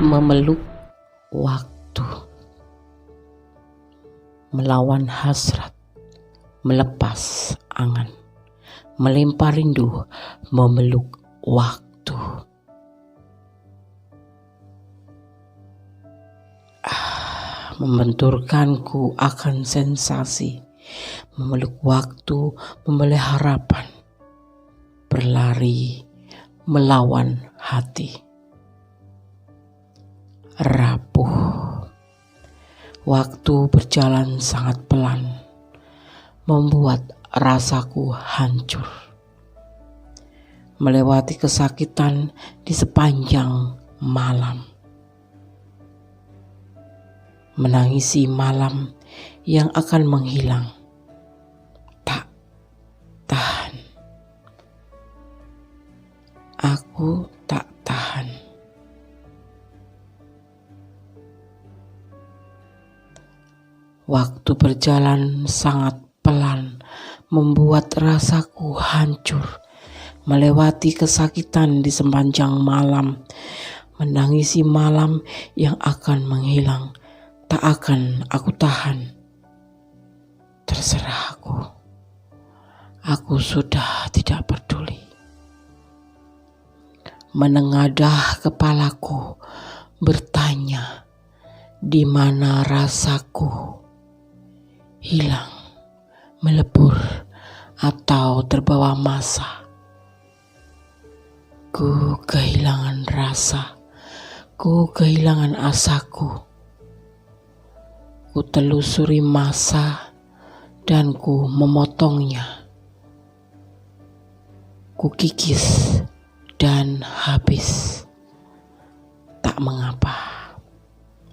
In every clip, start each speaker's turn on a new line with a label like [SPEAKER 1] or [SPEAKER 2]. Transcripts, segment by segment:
[SPEAKER 1] memeluk waktu, melawan hasrat, melepas angan, melempar rindu, memeluk waktu. Membenturkanku akan sensasi, memeluk waktu, membeli harapan, berlari melawan hati. Rapuh, waktu berjalan sangat pelan, membuat rasaku hancur. Melewati kesakitan di sepanjang malam, menangisi malam yang akan menghilang. Tak tahan, aku tak tahan. Waktu berjalan sangat pelan, membuat rasaku hancur. Melewati kesakitan di sepanjang malam, menangisi malam yang akan menghilang. Tak akan aku tahan. Terserah aku. Aku sudah tidak peduli. Menengadah kepalaku, bertanya, di mana rasaku? Hilang, melebur, atau terbawa masa. Ku kehilangan rasa, ku kehilangan asaku. Ku telusuri masa dan ku memotongnya. Ku kikis dan habis. Tak mengapa,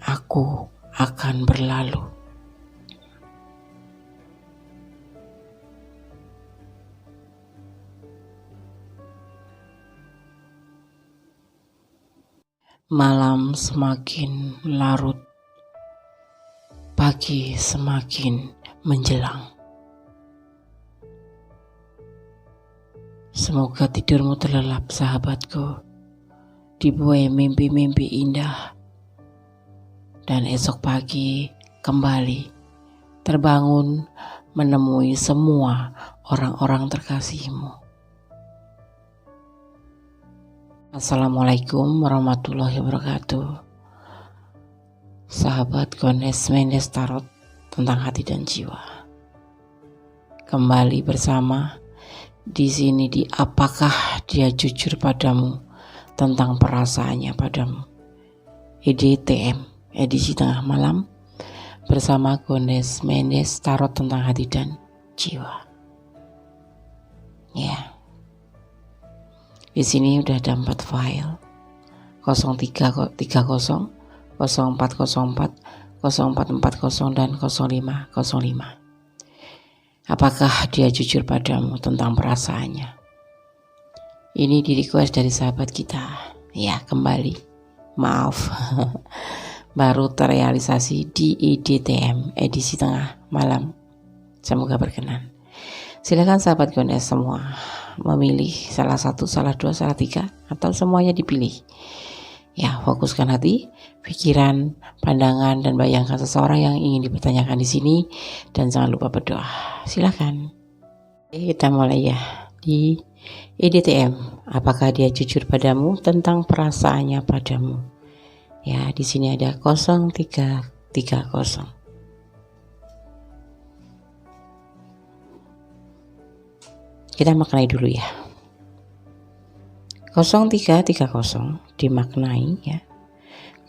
[SPEAKER 1] aku akan berlalu. Malam semakin larut, pagi semakin menjelang. Semoga tidurmu terlelap, sahabatku, dibuai mimpi-mimpi indah, dan esok pagi kembali terbangun menemui semua orang-orang terkasihmu. Assalamualaikum warahmatullahi wabarakatuh. Sahabat Gones Mendes Tarot tentang hati dan jiwa. Kembali bersama di sini di Apakah Dia Jujur Padamu, tentang perasaannya padamu. EDTM, edisi tengah malam, bersama Gones Mendes Tarot tentang hati dan jiwa. Ya. Di sini udah ada 4 file, 0330, 0404, 0440 dan 0505. Apakah dia jujur padamu tentang perasaannya? Ini di request dari sahabat kita. Ya, kembali. Maaf. Baru terrealisasi di EDTM, edisi tengah malam. Semoga berkenan. Silakan sahabat Gones semua memilih salah satu, salah dua, salah tiga, atau semuanya dipilih. Ya, fokuskan hati, pikiran, pandangan, dan bayangkan seseorang yang ingin dipertanyakan di sini, dan jangan lupa berdoa. Silakan. Kita mulai ya di EDTM. Apakah dia jujur padamu tentang perasaannya padamu? Ya, di sini ada 0330. Kita maknai dulu ya. 0330 dimaknai ya.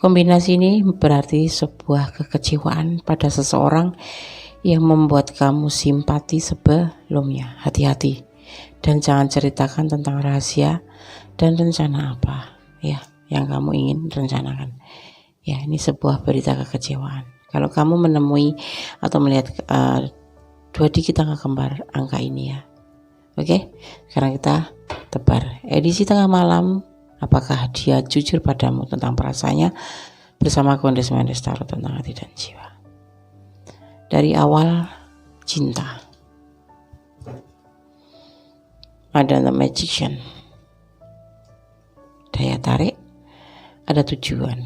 [SPEAKER 1] Kombinasi ini berarti sebuah kekecewaan pada seseorang yang membuat kamu simpati sebelumnya. Hati-hati dan jangan ceritakan tentang rahasia dan rencana apa ya yang kamu ingin rencanakan. Ya, ini sebuah berita kekecewaan. Kalau kamu menemui atau melihat 2 digit angka kembar angka ini ya. Oke, sekarang kita tebar edisi tengah malam. Apakah dia jujur padamu tentang perasaannya, bersama Gones Mendes Tarot tentang hati dan jiwa. Dari awal cinta, ada The Magician, daya tarik, ada tujuan.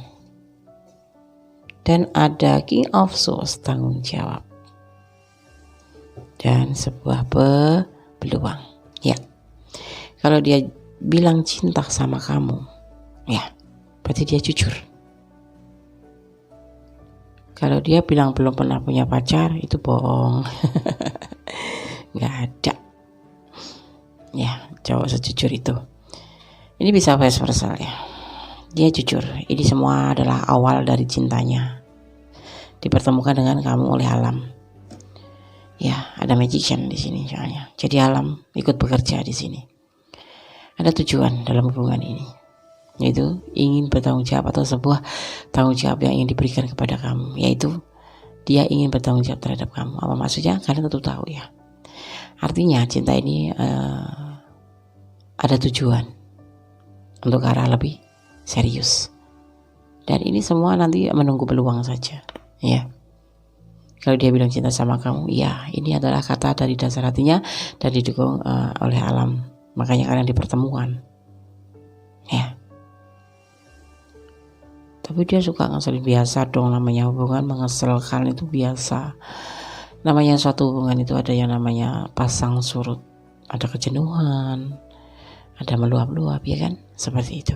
[SPEAKER 1] Dan ada King of Swords, tanggung jawab. Dan sebuah peluang. Ya. Kalau dia bilang cinta sama kamu, ya, berarti dia jujur. Kalau dia bilang belum pernah punya pacar, itu bohong. Nggak ada. Ya, cowok sejujur itu. Ini bisa vice versa ya. Dia jujur. Ini semua adalah awal dari cintanya. Dipertemukan dengan kamu oleh alam. Ya, ada magician di sini soalnya. Jadi alam ikut bekerja di sini. Ada tujuan dalam hubungan ini, yaitu ingin bertanggung jawab atau sebuah tanggung jawab yang ingin diberikan kepada kamu, yaitu dia ingin bertanggung jawab terhadap kamu. Apa maksudnya? Kalian tentu tahu ya. Artinya cinta ini ada tujuan untuk arah lebih serius. Dan ini semua nanti menunggu peluang saja, ya. Kalau dia bilang cinta sama kamu, ya, ini adalah kata dari dasar hatinya dan didukung oleh alam. Makanya kalian dipertemukan, ya. Tapi dia suka ngeselin, biasa dong, namanya hubungan mengeselkan itu biasa. Namanya suatu hubungan itu ada yang namanya pasang surut, ada kejenuhan, ada meluap-luap, ya kan, seperti itu.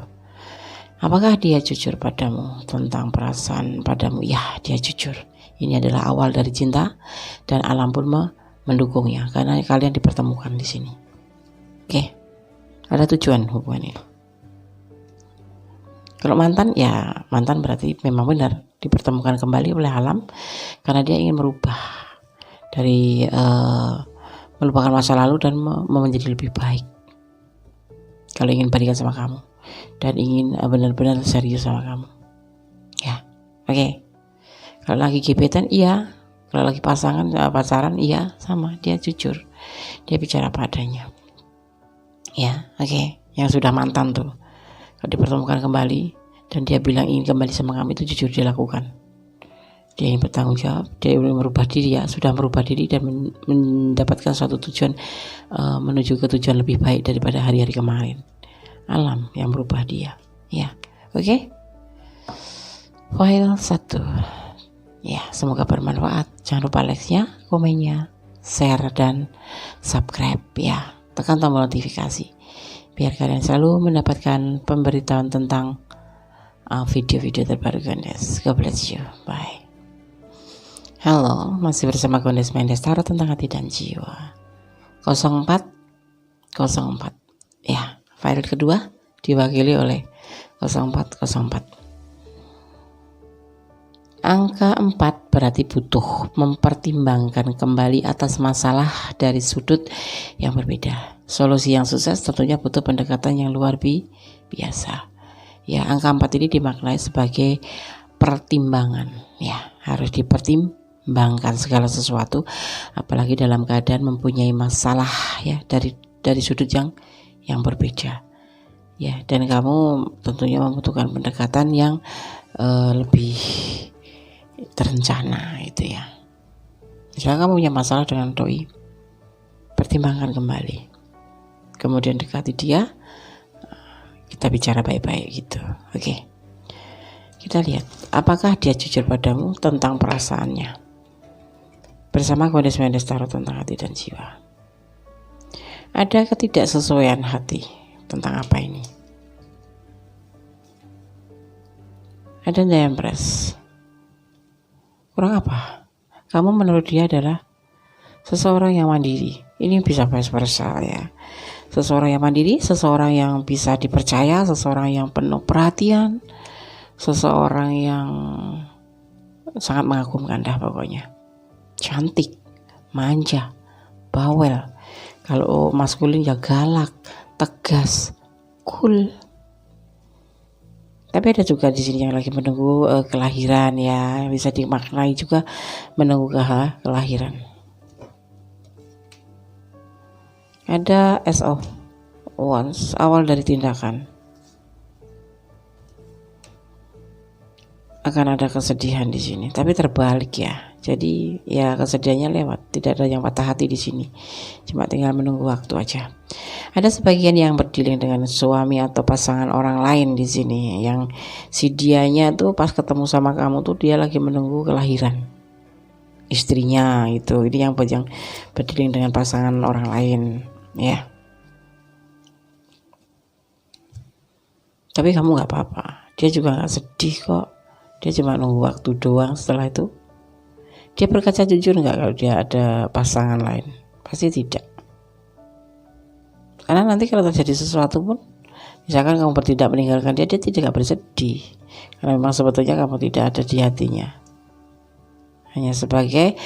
[SPEAKER 1] Apakah dia jujur padamu tentang perasaan padamu? Ya, dia jujur. Ini adalah awal dari cinta dan alam pun mendukungnya karena kalian dipertemukan di sini. Oke, ada tujuan hubungan ini. Kalau mantan, ya mantan berarti memang benar dipertemukan kembali oleh alam karena dia ingin merubah dari melupakan masa lalu dan menjadi lebih baik. Kalau ingin balikan sama kamu dan ingin benar-benar serius sama kamu, ya, oke. Kalau lagi gebetan, iya. Kalau lagi pacaran, iya, sama. Dia jujur, dia bicara padanya. Ya, oke. Yang sudah mantan tuh, kalau dipertemukan kembali dan dia bilang ingin kembali sama kamu, itu jujur dia lakukan. Dia ingin bertanggung jawab, dia ingin merubah diri, ya, sudah merubah diri dan mendapatkan suatu tujuan, menuju ke tujuan lebih baik daripada hari-hari kemarin. Alam yang merubah dia, ya, oke. File 1. Ya, semoga bermanfaat. Jangan lupa like-nya, komennya, share, dan subscribe ya. Tekan tombol notifikasi biar kalian selalu mendapatkan pemberitahuan tentang video-video terbaru Gondes. God bless you. Bye. Halo, masih bersama Gondes Mendes Tarot tentang hati dan jiwa. 0404. Ya, file kedua diwakili oleh 0404. Angka 4 berarti butuh mempertimbangkan kembali atas masalah dari sudut yang berbeda. Solusi yang sukses tentunya butuh pendekatan yang luar biasa. Ya, angka 4 ini dimaknai sebagai pertimbangan. Ya, harus dipertimbangkan segala sesuatu, apalagi dalam keadaan mempunyai masalah ya dari sudut yang berbeda. Ya, dan kamu tentunya membutuhkan pendekatan yang lebih terencana itu ya. Misalnya kamu punya masalah dengan doi, pertimbangkan kembali, kemudian dekati dia, kita bicara baik-baik gitu. Oke. Kita lihat apakah dia jujur padamu tentang perasaannya. Bersama Gondes Mendes Tarot tentang hati dan jiwa. Ada ketidaksesuaian hati tentang apa ini? Ada The Empress. Kurang apa? Kamu menurut dia adalah seseorang yang mandiri. Ini bisa vice versa ya. Seseorang yang mandiri, seseorang yang bisa dipercaya, seseorang yang penuh perhatian, seseorang yang sangat mengagumkan dah pokoknya. Cantik, manja, bawel. Kalau maskulin ya galak, tegas, cool. Tapi ada juga di sini yang lagi menunggu kelahiran ya, bisa dimaknai juga menunggu kelahiran. Ada Ace of Wands, awal dari tindakan. akan ada kesedihan di sini, tapi terbalik ya. Jadi ya kesedihannya lewat, tidak ada yang patah hati di sini. Cuma tinggal menunggu waktu aja. Ada sebagian yang berdealing dengan suami atau pasangan orang lain di sini, yang si dianya tuh pas ketemu sama kamu tuh dia lagi menunggu kelahiran istrinya itu. Ini yang berdealing dengan pasangan orang lain, ya. Tapi kamu nggak apa-apa. Dia juga nggak sedih kok. Dia cuma nunggu waktu doang. Setelah itu dia berkaca jujur nggak kalau dia ada pasangan lain? Pasti tidak. Karena nanti kalau terjadi sesuatu pun, misalkan kamu bertindak meninggalkan dia, dia tidak bersedih. Karena memang sebetulnya kamu tidak ada di hatinya. Hanya sebagai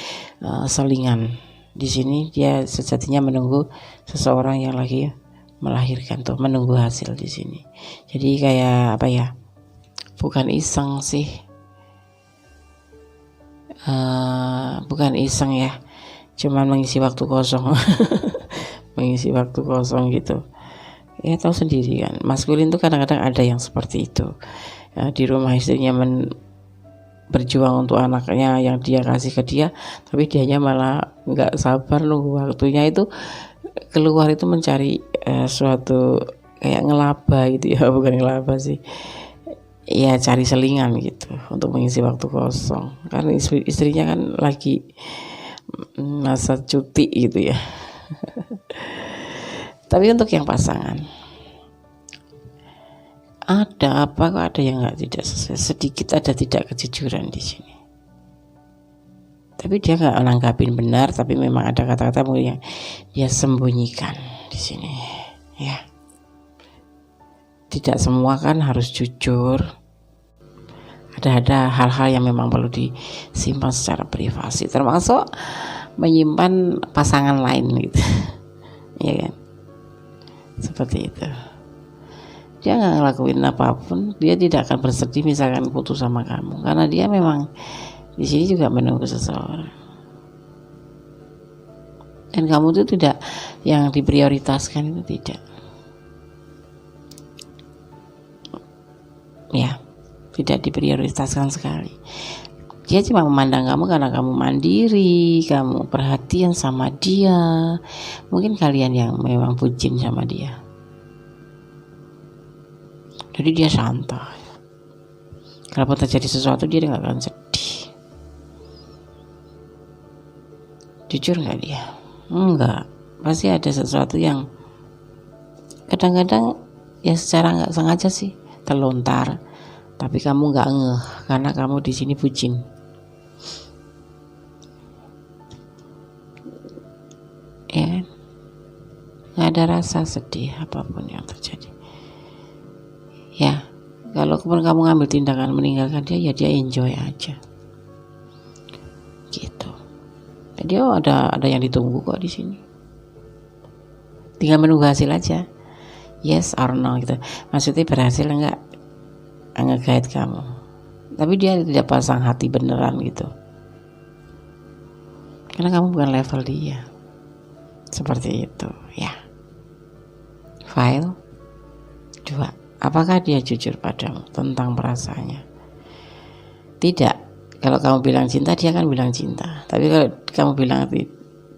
[SPEAKER 1] selingan. Di sini dia sejatinya menunggu seseorang yang lagi melahirkan tuh, menunggu hasil di sini. Jadi kayak apa ya? Bukan iseng sih. Bukan iseng ya, cuman mengisi waktu kosong. Mengisi waktu kosong gitu ya. Tahu sendiri kan, maskulin tuh kadang-kadang ada yang seperti itu ya, di rumah istrinya berjuang untuk anaknya yang dia kasih ke dia, tapi dianya malah nggak sabar nunggu waktunya itu keluar itu mencari suatu kayak ngelaba gitu ya. Bukan ngelaba sih ya, cari selingan gitu untuk mengisi waktu kosong, karena istrinya kan lagi masa cuti gitu ya. Tapi untuk yang pasangan, ada apa kok ada yang tidak sesuai, sedikit ada tidak kejujuran di sini. Tapi dia nggak nanggapin benar, tapi memang ada kata-kata mungkin yang dia sembunyikan di sini ya. Tidak semua kan harus jujur. Ada hal-hal yang memang perlu disimpan secara privasi, termasuk menyimpan pasangan lain gitu. Ya kan? Seperti itu. Dia nggak ngelakuin apapun, dia tidak akan bersedih misalkan putus sama kamu, karena dia memang di sini juga menunggu seseorang. Dan kamu itu tidak yang diprioritaskan, itu tidak. Ya, tidak diprioritaskan sekali. Dia cuma memandang kamu karena kamu mandiri, kamu perhatian sama dia. Mungkin kalian yang memang bucin sama dia. Jadi dia santai. Kalau terjadi sesuatu dia nggak akan sedih. Jujur nggak dia? Enggak. Pasti ada sesuatu yang kadang-kadang ya secara nggak sengaja sih terlontar, tapi kamu nggak ngeh karena kamu di sini bucin. Ya, nggak ada rasa sedih apapun yang terjadi. Ya, kalau kamu ngambil tindakan meninggalkan dia, ya dia enjoy aja. Gitu. Jadi ada yang ditunggu kok di sini. Tinggal menunggu hasil aja. Yes or no gitu. Maksudnya berhasil enggak nge-guide kamu. Tapi dia tidak pasang hati beneran gitu. Karena kamu bukan level dia. Seperti itu ya. File 2. Apakah dia jujur padamu tentang perasaannya? Tidak. Kalau kamu bilang cinta, dia akan bilang cinta. Tapi kalau kamu bilang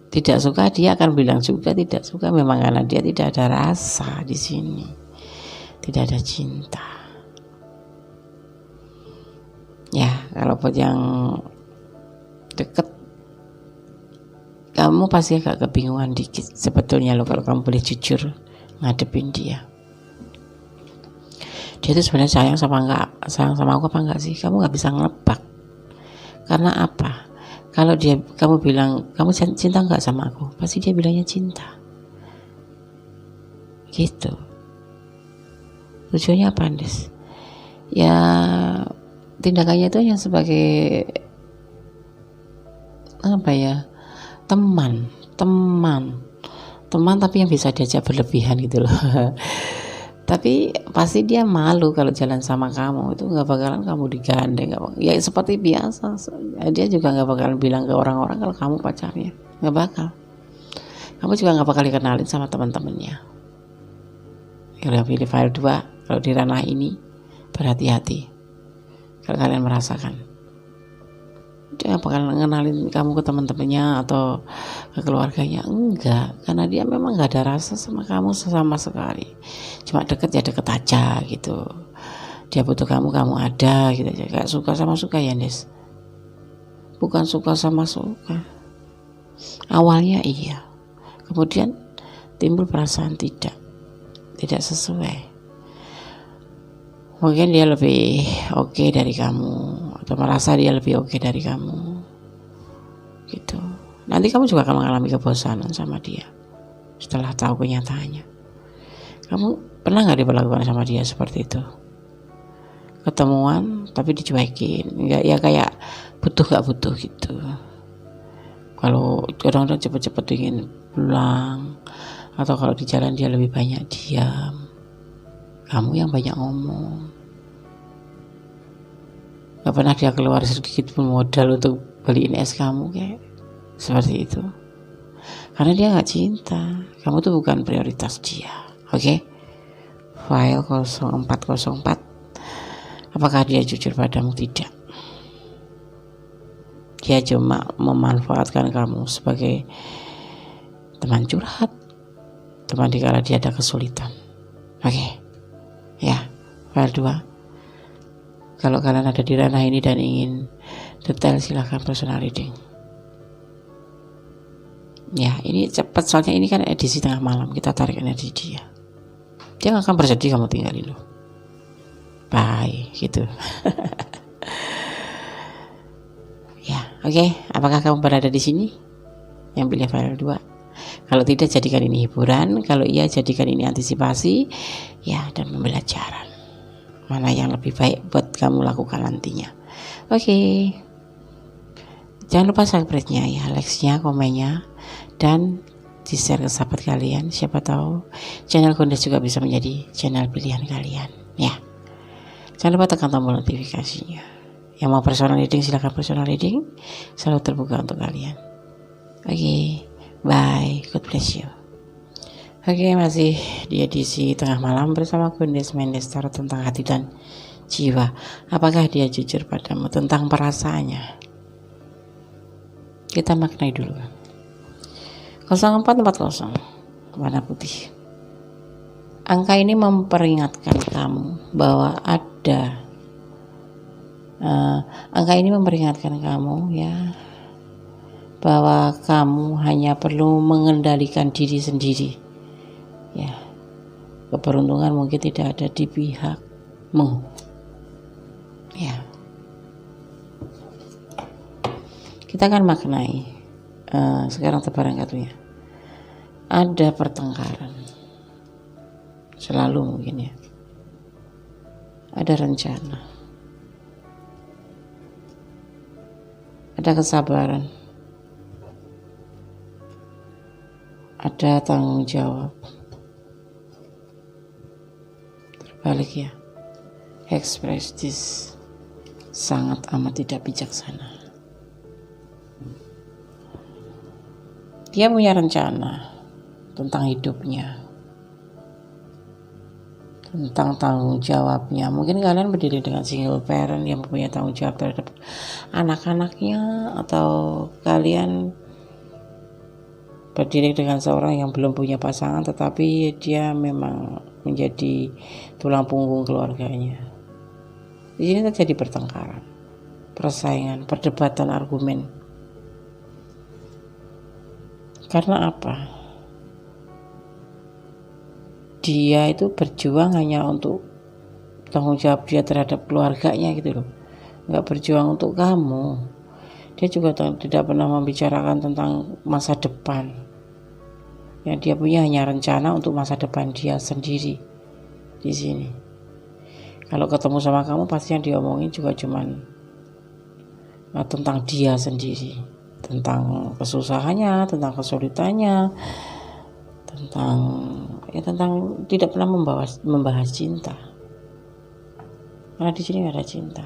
[SPEAKER 1] tidak suka, dia akan bilang juga tidak suka. Memang karena dia tidak ada rasa di sini, tidak ada cinta. Ya, kalau buat yang deket, kamu pasti agak kebingungan dikit sebetulnya loh kalau kamu boleh jujur ngadepin dia. Dia itu sebenarnya sayang sama aku apa enggak sih? Kamu nggak bisa ngelebak. Karena apa? Kalau kamu bilang kamu cinta nggak sama aku, pasti dia bilangnya cinta. Gitu. Tujuannya apa, Andes? Ya tindakannya itu hanya sebagai apa ya? Teman tapi yang bisa diajak berlebihan gitu loh. Tapi pasti dia malu kalau jalan sama kamu, itu nggak bakalan kamu digandeng, ya seperti biasa. Dia juga nggak bakalan bilang ke orang-orang kalau kamu pacarnya, nggak bakal. Kamu juga nggak bakal dikenalin sama teman-temannya. Kalau pilih file 2, kalau di ranah ini berhati-hati, kalau kalian merasakan. Dia bakal ngenalin kamu ke teman-temannya atau ke keluarganya, enggak, karena dia memang nggak ada rasa sama kamu sama sekali. Cuma deket ya deket aja gitu. Dia butuh kamu, kamu ada gitu aja. Kayak suka sama suka ya, Des. Bukan suka sama suka. Awalnya iya, kemudian timbul perasaan tidak sesuai. Mungkin dia lebih oke dari kamu, atau merasa dia lebih oke dari kamu gitu. Nanti kamu juga akan mengalami kebosanan sama dia setelah tahu kenyataannya. Kamu pernah nggak diperlakukan sama dia seperti itu? Ketemuan tapi dicuekin, nggak ya, kayak butuh nggak butuh gitu. Kalau kadang-kadang cepet-cepet ingin pulang, atau kalau di jalan dia lebih banyak diam, kamu yang banyak ngomong. Gak pernah dia keluar sedikit pun modal untuk beliin es kamu, kayak seperti itu. Karena dia gak cinta, kamu tuh bukan prioritas dia. Oke? File 0404. Apakah dia jujur padamu? Tidak. Dia cuma memanfaatkan kamu sebagai teman curhat, teman dikala dia ada kesulitan. Oke? Ya, file 2. Kalau kalian ada di ranah ini dan ingin detail, silahkan personal reading. Ya, ini cepat soalnya ini kan edisi tengah malam, kita tarik energi dia. Dia gak akan bersedih kamu tinggalin loh. Bye, gitu. Ya, oke. Apakah kamu berada di sini? Yang pilih file 2. Kalau tidak, jadikan ini hiburan. Kalau iya, jadikan ini antisipasi. Ya, dan pembelajaran. Mana yang lebih baik buat kamu lakukan nantinya. Oke. Jangan lupa subscribe-nya ya, like-nya, komennya, dan di-share ke sahabat kalian. Siapa tahu channel Gondes juga bisa menjadi channel pilihan kalian. Ya. Jangan lupa tekan tombol notifikasinya. Yang mau personal reading silahkan personal reading. Selalu terbuka untuk kalian. Oke. Bye. God bless you. Oke, masih di edisi tengah malam bersama Gondes Mendes Tarot tentang hati dan jiwa. Apakah dia jujur padamu? Tentang perasaannya. Kita maknai dulu. 0440 warna putih. Angka ini memperingatkan kamu bahwa ada angka ini memperingatkan kamu ya, bahwa kamu hanya perlu mengendalikan diri sendiri. Ya, keberuntungan mungkin tidak ada di pihakmu. Ya, kita akan maknai sekarang tebaran kartunya. Ada pertengkaran, selalu mungkin ya. Ada rencana, ada kesabaran, ada tanggung jawab. Terbalik ya, eksprestis sangat amat tidak bijaksana. Dia punya rencana tentang hidupnya, tentang tanggung jawabnya. Mungkin kalian berdiri dengan single parent yang punya tanggung jawab terhadap anak-anaknya, atau kalian berdiri dengan seorang yang belum punya pasangan tetapi dia memang menjadi tulang punggung keluarganya. Di sini terjadi pertengkaran, persaingan, perdebatan argumen. Karena apa? Dia itu berjuang hanya untuk tanggung jawab dia terhadap keluarganya gitu loh. Nggak berjuang untuk kamu. Dia juga tidak pernah membicarakan tentang masa depan. Yang dia punya hanya rencana untuk masa depan dia sendiri di sini. Kalau ketemu sama kamu pasti yang diomongin juga cuman tentang dia sendiri, tentang kesusahannya, tentang kesulitannya, tentang tidak pernah membahas cinta. Karena di sini nggak ada cinta.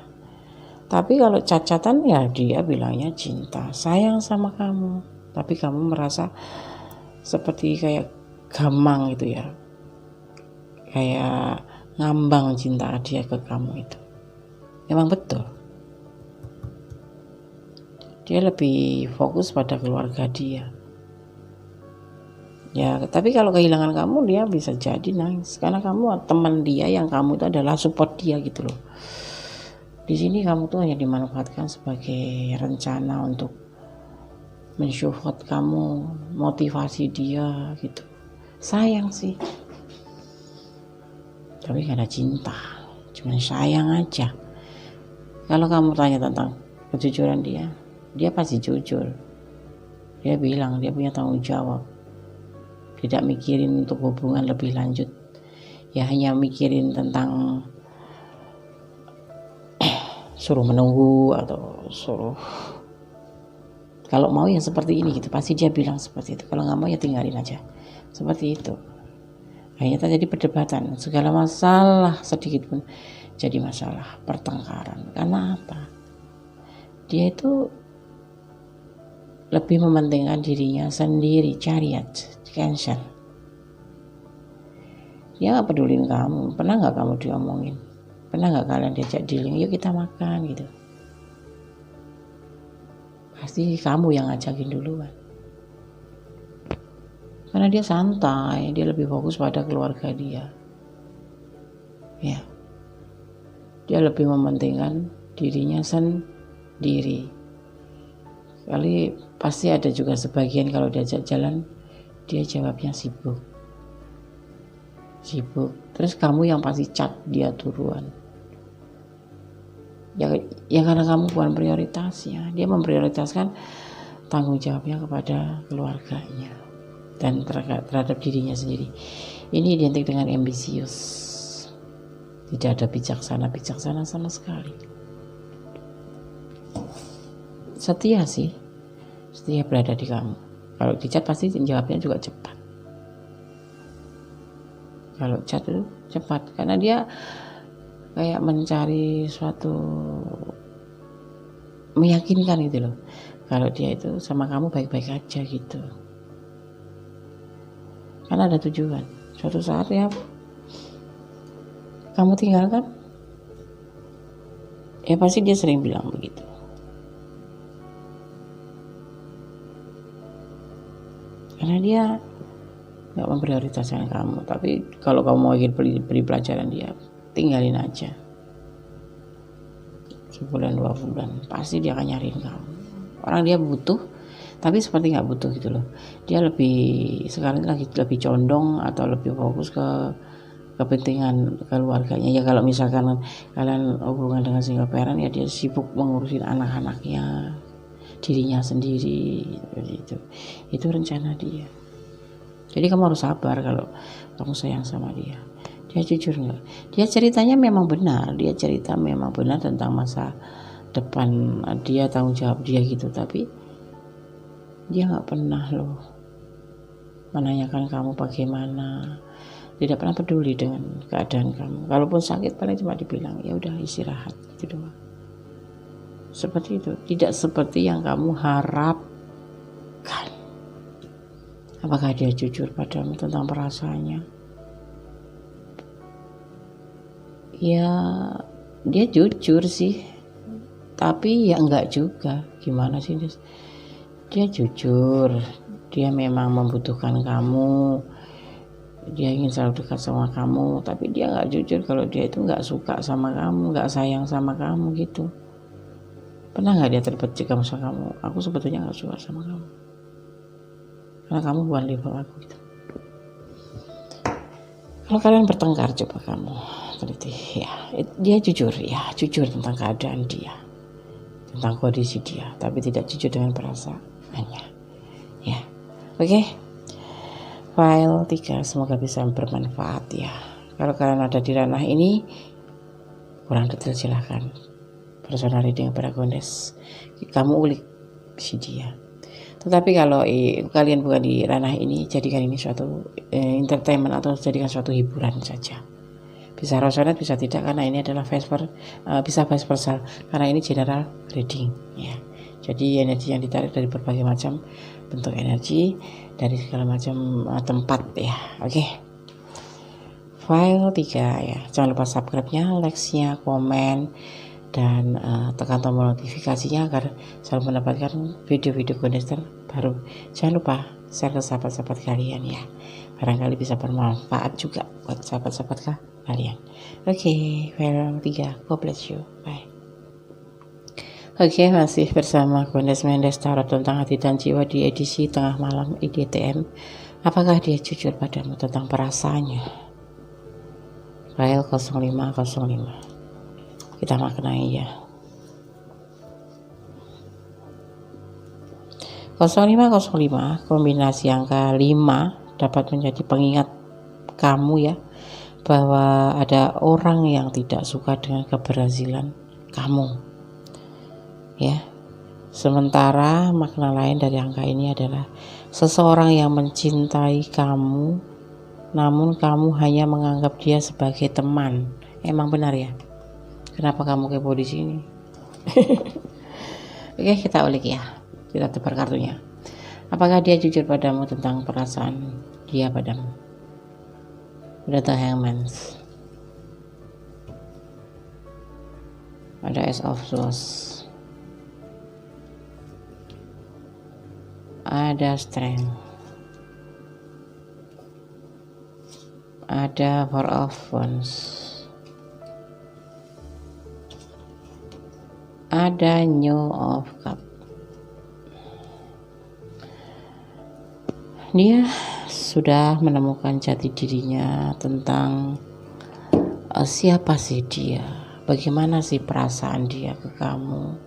[SPEAKER 1] Tapi kalau cacatan ya dia bilangnya cinta, sayang sama kamu. Tapi kamu merasa seperti kayak gamang gitu ya, kayak ngambang cinta dia ke kamu itu. Memang betul. Dia lebih fokus pada keluarga dia. Ya, tapi kalau kehilangan kamu dia bisa jadi nangis karena kamu teman dia yang kamu itu adalah support dia gitu loh. Di sini kamu tuh hanya dimanfaatkan sebagai rencana untuk mensupport kamu, motivasi dia gitu. Sayang sih. Tapi gak ada cinta, cuma sayang aja. Kalau kamu tanya tentang kejujuran dia pasti jujur. Dia bilang dia punya tanggung jawab, tidak mikirin untuk hubungan lebih lanjut, ya hanya mikirin tentang suruh menunggu atau suruh kalau mau ya seperti ini gitu. Pasti dia bilang seperti itu. Kalau nggak mau ya tinggalin aja, seperti itu. Akhirnya terjadi perdebatan, segala masalah sedikit pun jadi masalah, pertengkaran. Karena apa? Dia itu lebih mementingkan dirinya sendiri, chariot, cancer. Dia gak pedulin kamu. Pernah gak kamu diomongin? Pernah gak kalian diajak dealing, yuk kita makan gitu? Pasti kamu yang ngajakin duluan. Karena dia santai, dia lebih fokus pada keluarga dia. Ya. Dia lebih mementingkan dirinya sendiri. Kali pasti ada juga sebagian kalau diajak jalan dia jawabnya sibuk. Terus kamu yang pasti cat dia duluan. Ya karena kamu bukan prioritasnya. Dia memprioritaskan tanggung jawabnya kepada keluarganya dan terhadap dirinya sendiri. Ini identik dengan ambisius. Tidak ada bijaksana sama sekali. Setia berada di kamu. Kalau di chat pasti jawabnya juga cepat. Kalau chat itu cepat karena dia kayak mencari suatu meyakinkan gitu loh. Kalau dia itu sama kamu baik-baik aja gitu. Karena ada tujuan. Suatu saat ya kamu tinggalkan. Ya pasti dia sering bilang begitu. Karena dia gak memprioritaskan kamu. Tapi kalau kamu mau beri pelajaran dia, tinggalin aja. Sebulan 2 bulan pasti dia akan nyariin kamu. Orang dia butuh, tapi seperti gak butuh gitu loh. Dia sekarang lagi lebih condong atau lebih fokus ke kepentingan keluarganya. Ya kalau misalkan kalian hubungan dengan single parent, ya dia sibuk mengurusin anak-anaknya, dirinya sendiri gitu. Itu rencana dia. Jadi kamu harus sabar kalau kamu sayang sama dia. Dia jujur nggak? Dia ceritanya memang benar. Dia cerita memang benar tentang masa depan dia, tanggung jawab dia gitu. Tapi dia nggak pernah loh menanyakan kamu bagaimana. Tidak pernah peduli dengan keadaan kamu. Kalaupun sakit paling cuma dibilang ya udah istirahat gitu doang. Seperti itu, tidak seperti yang kamu harapkan. Apakah dia jujur padamu tentang perasaannya? Ya, dia jujur sih, tapi ya enggak juga. Gimana sih dia jujur, dia memang membutuhkan kamu, dia ingin selalu dekat sama kamu, tapi dia enggak jujur kalau dia itu enggak suka sama kamu, enggak sayang sama kamu gitu. Pernah gak dia terpecik sama kamu? Aku sebetulnya gak suka sama kamu karena kamu bukan level aku gitu. Kalau kalian bertengkar, coba kamu teliti ya, dia jujur tentang keadaan dia, tentang kondisi dia, tapi tidak jujur dengan perasaannya ya. Oke. File 3 semoga bisa bermanfaat ya. Kalau kalian ada di ranah ini kurang detail silahkan personal reading Paragondes, kamu ulik si dia. Tetapi kalau kalian bukan di ranah ini, jadikan ini suatu entertainment atau jadikan suatu hiburan saja. Bisa resonate, bisa tidak, karena ini adalah bisa vice versa, karena ini general reading ya. Jadi energi yang ditarik dari berbagai macam bentuk energi dari segala macam tempat ya. Oke. File 3 ya. Jangan lupa subscribe-nya, like-nya, komen, dan tekan tombol notifikasinya agar selalu mendapatkan video-video Gondes terbaru. Jangan lupa share ke sahabat-sahabat kalian ya, barangkali bisa bermanfaat juga buat sahabat-sahabat kalian. Oke, file 3, God bless you, bye. Oke, masih bersama Gondes Mendes Tarot tentang hati dan jiwa di edisi tengah malam IDTM. Apakah dia jujur padamu tentang perasaannya? File 0505. Kita maknai ya. 0505 kombinasi angka 5 dapat menjadi pengingat kamu ya, bahwa ada orang yang tidak suka dengan keberhasilan kamu ya. Sementara makna lain dari angka ini adalah seseorang yang mencintai kamu, namun kamu hanya menganggap dia sebagai teman. Emang benar ya? Kenapa kamu kepo di sini? Oke, kita ulik ya. Kita tebar kartunya. Apakah dia jujur padamu tentang perasaan dia padamu? Udah The Hangman. Ada Ace of Swords. Ada Strength. Ada Four of Wands. Ada New of Cup. Dia sudah menemukan jati dirinya tentang siapa sih dia, bagaimana sih perasaan dia ke kamu.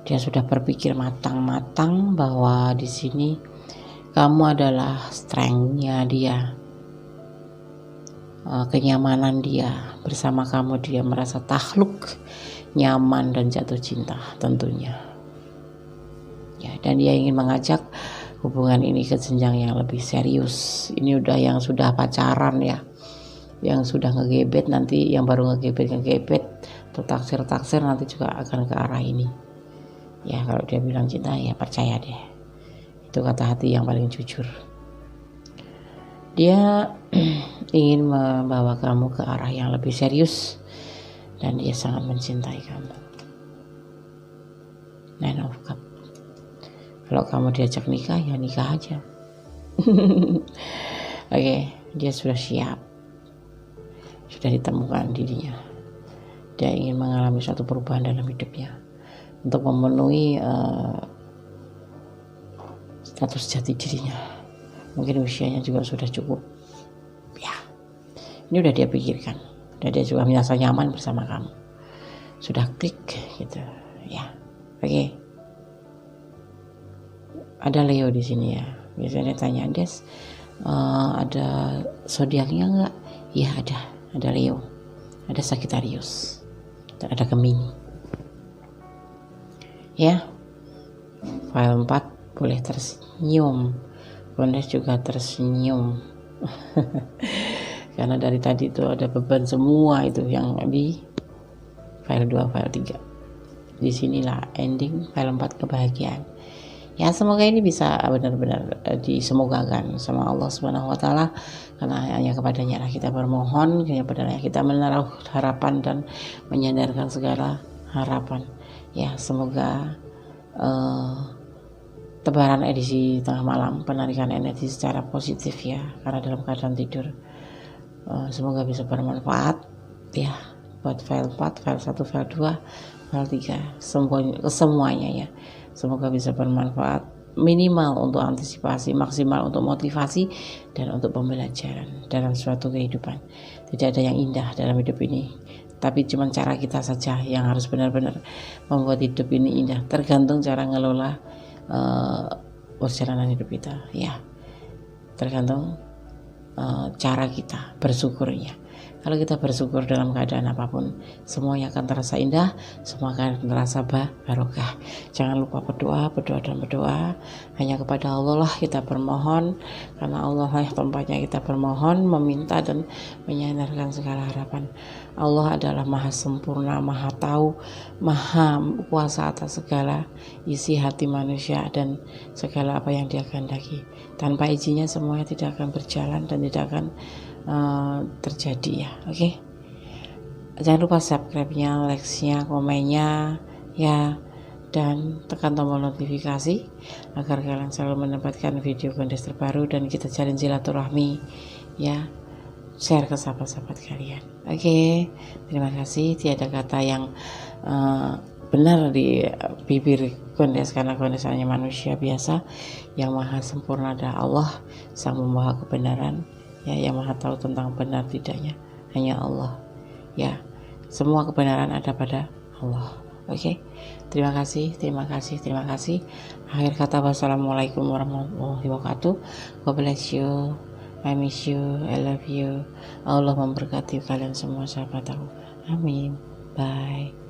[SPEAKER 1] Dia sudah berpikir matang-matang bahwa di sini kamu adalah strength-nya dia, kenyamanan dia. Bersama kamu dia merasa takluk, nyaman dan jatuh cinta tentunya ya, dan dia ingin mengajak hubungan ini ke jenjang yang lebih serius. Ini udah yang sudah pacaran ya, yang sudah ngegebet, nanti yang baru ngegebet atau taksir nanti juga akan ke arah ini ya. Kalau dia bilang cinta ya percaya deh, itu kata hati yang paling jujur. Dia ingin membawa kamu ke arah yang lebih serius dan dia sangat mencintai kamu. Nine of Cup. Kalau kamu diajak nikah ya nikah aja. Oke, dia sudah siap, sudah ditemukan dirinya. Dia ingin mengalami suatu perubahan dalam hidupnya untuk memenuhi status jati dirinya. Mungkin usianya juga sudah cukup ya, ini udah dia pikirkan. Dan dia juga merasa nyaman bersama kamu, sudah klik gitu ya. Oke. Ada Leo di sini ya. Biasanya tanya, Des, ada zodiaknya nggak? Ya ada Leo, ada Sagittarius, dan ada Gemini. Ya, file 4 boleh tersenyum. Gondes juga tersenyum. Karena dari tadi itu ada beban semua itu yang di file 2, file 3. Disinilah ending file 4 kebahagiaan. Ya, semoga ini bisa benar-benar disemogakan sama Allah Subhanahu wa taala, karena hanya kepadanya lah kita bermohon, hanya kepadanya kita menaruh harapan dan menyandarkan segala harapan. Ya, semoga tebaran edisi tengah malam penarikan energi secara positif ya, karena dalam keadaan tidur. Semoga bisa bermanfaat ya buat file 4, file 1, file 2, file 3, semuanya ya. Semoga bisa bermanfaat, minimal untuk antisipasi, maksimal untuk motivasi dan untuk pembelajaran dalam suatu kehidupan. Tidak ada yang indah dalam hidup ini, tapi cuma cara kita saja yang harus benar-benar membuat hidup ini indah. Tergantung cara ngelola perjalanan hidup kita ya, tergantung cara kita bersyukurnya. Kalau kita bersyukur dalam keadaan apapun, semuanya akan terasa indah, semua akan terasa barokah. Jangan lupa berdoa hanya kepada Allah lah kita bermohon, karena Allah lah tempatnya kita bermohon, meminta dan menyandarkan segala harapan. Allah adalah maha sempurna, maha tahu, maha kuasa atas segala isi hati manusia dan segala apa yang dia kehendaki. Tanpa izinnya semuanya tidak akan berjalan dan tidak akan terjadi ya. Oke. Jangan lupa subscribe-nya, like-nya, komennya ya, dan tekan tombol notifikasi agar kalian selalu mendapatkan video kondes terbaru dan kita jalin silaturahmi ya. Share ke sahabat-sahabat kalian. Oke, terima kasih. Tiada kata yang benar di bibir kondes, karena kondes hanya manusia biasa. Yang maha sempurna adalah Allah, sang membawa kebenaran ya, yang maha tahu tentang benar tidaknya hanya Allah ya. Semua kebenaran ada pada Allah. Oke, terima kasih. Akhir kata, wassalamualaikum warahmatullahi wabarakatuh. God bless you, I miss you, I love you. Allah memberkati kalian semua sahabat aku. Amin. Bye.